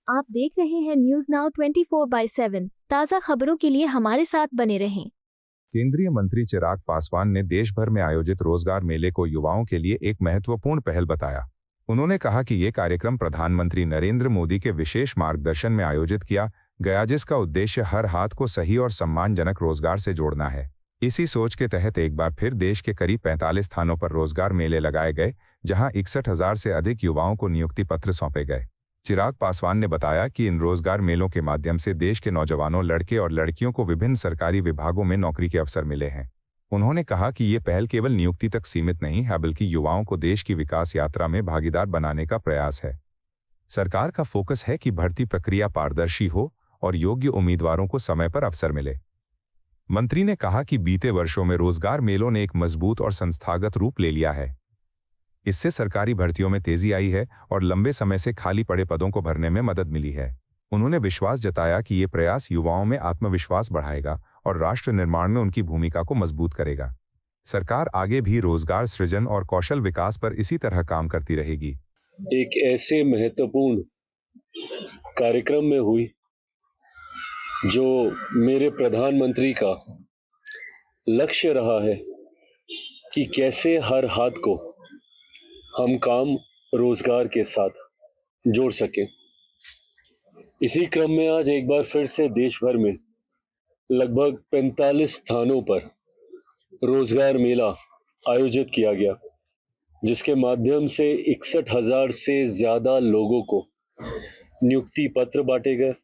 आप देख रहे हैं न्यूज नाउ 24/7 ताज़ा खबरों के लिए हमारे साथ बने रहें। केंद्रीय मंत्री चिराग पासवान ने देश भर में आयोजित रोजगार मेले को युवाओं के लिए एक महत्वपूर्ण पहल बताया। उन्होंने कहा कि ये कार्यक्रम प्रधानमंत्री नरेंद्र मोदी के विशेष मार्गदर्शन में आयोजित किया गया, जिसका उद्देश्य हर हाथ को सही और सम्मानजनक रोजगार से जोड़ना है। इसी सोच के तहत एक बार फिर देश के करीब 45 स्थानों पर रोजगार मेले लगाए गए, जहां 61,000 से अधिक युवाओं को नियुक्ति पत्र सौंपे गए। चिराग पासवान ने बताया कि इन रोजगार मेलों के माध्यम से देश के नौजवानों, लड़के और लड़कियों को विभिन्न सरकारी विभागों में नौकरी के अवसर मिले हैं। उन्होंने कहा कि ये पहल केवल नियुक्ति तक सीमित नहीं है, बल्कि युवाओं को देश की विकास यात्रा में भागीदार बनाने का प्रयास है। सरकार का फोकस है कि भर्ती प्रक्रिया पारदर्शी हो और योग्य उम्मीदवारों को समय पर अवसर मिले। मंत्री ने कहा कि बीते वर्षों में रोजगार मेलों ने एक मजबूत और संस्थागत रूप ले लिया है। इससे सरकारी भर्तियों में तेजी आई है और लंबे समय से खाली पड़े पदों को भरने में मदद मिली है। उन्होंने विश्वास जताया कि ये प्रयास युवाओं में आत्मविश्वास बढ़ाएगा और राष्ट्र निर्माण में उनकी भूमिका को मजबूत करेगा। सरकार आगे भी रोजगार सृजन और कौशल विकास पर इसी तरह काम करती रहेगी। एक ऐसे महत्वपूर्ण कार्यक्रम में हुई जो मेरे प्रधानमंत्री का लक्ष्य रहा है कि कैसे हर हाथ को हम काम रोजगार के साथ जोड़ सकें। इसी क्रम में आज एक बार फिर से देश भर में लगभग 45 स्थानों पर रोजगार मेला आयोजित किया गया, जिसके माध्यम से 61,000 से ज्यादा लोगों को नियुक्ति पत्र बांटे गए,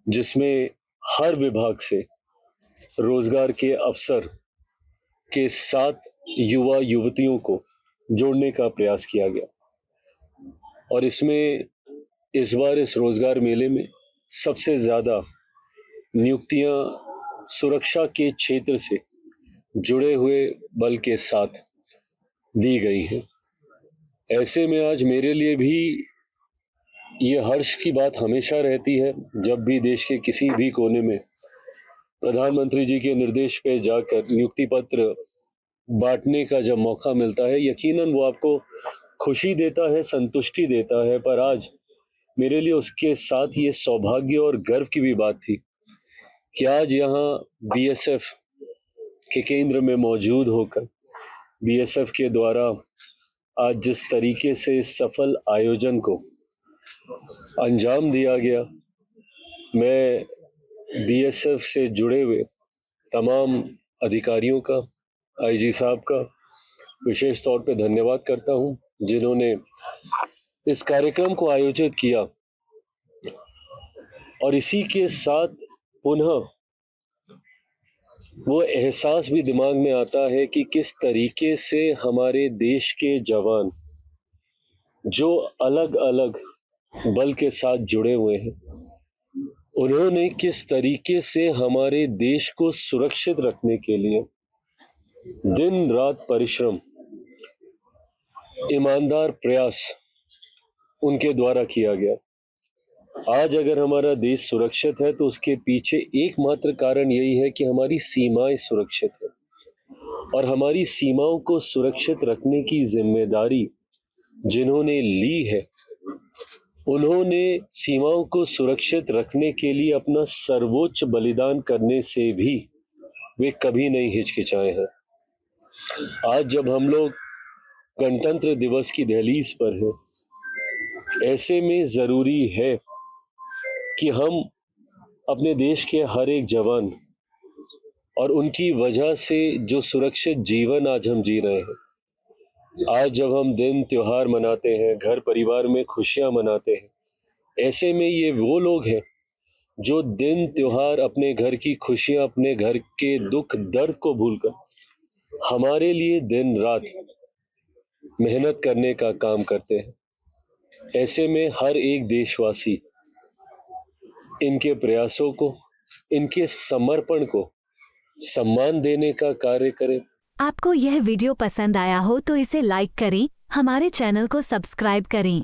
जिसमें हर विभाग से रोजगार के अवसर के साथ युवा युवतियों को जोड़ने का प्रयास किया गया। और इसमें इस बार इस रोजगार मेले में सबसे ज्यादा नियुक्तियां सुरक्षा के क्षेत्र से जुड़े हुए बल के साथ दी गई हैं। ऐसे में आज मेरे लिए भी ये हर्ष की बात हमेशा रहती है जब भी देश के किसी भी कोने में प्रधानमंत्री जी के निर्देश पे जाकर नियुक्ति पत्र बांटने का जब मौका मिलता है। यकीनन वो आपको खुशी देता है, संतुष्टि देता है, पर आज मेरे लिए उसके साथ ये सौभाग्य और गर्व की भी बात थी कि आज यहाँ बीएसएफ के केंद्र में मौजूद होकर बीएसएफ के द्वारा आज जिस तरीके से सफल आयोजन को अंजाम दिया गया, मैं बीएसएफ से जुड़े हुए तमाम अधिकारियों का, आईजी साहब का विशेष तौर पे धन्यवाद करता हूं, जिन्होंने इस कार्यक्रम को आयोजित किया। और इसी के साथ पुनः वो एहसास भी दिमाग में आता है कि किस तरीके से हमारे देश के जवान जो अलग अलग बल के साथ जुड़े हुए हैं, उन्होंने किस तरीके से हमारे देश को सुरक्षित रखने के लिए दिन रात परिश्रम, ईमानदार प्रयास उनके द्वारा किया गया। आज अगर हमारा देश सुरक्षित है तो उसके पीछे एकमात्र कारण यही है कि हमारी सीमाएं सुरक्षित है। और हमारी सीमाओं को सुरक्षित रखने की जिम्मेदारी जिन्होंने ली है, उन्होंने सीमाओं को सुरक्षित रखने के लिए अपना सर्वोच्च बलिदान करने से भी वे कभी नहीं हिचकिचाए हैं। आज जब हम लोग गणतंत्र दिवस की दहलीज पर हैं, ऐसे में जरूरी है कि हम अपने देश के हर एक जवान और उनकी वजह से जो सुरक्षित जीवन आज हम जी रहे हैं, आज जब हम दिन त्योहार मनाते हैं, घर परिवार में खुशियां मनाते हैं, ऐसे में ये वो लोग हैं जो दिन त्योहार, अपने घर की खुशियां, अपने घर के दुख दर्द को भूलकर हमारे लिए दिन रात मेहनत करने का काम करते हैं। ऐसे में हर एक देशवासी इनके प्रयासों को, इनके समर्पण को सम्मान देने का कार्य करे। आपको यह वीडियो पसंद आया हो तो इसे लाइक करें, हमारे चैनल को सब्सक्राइब करें।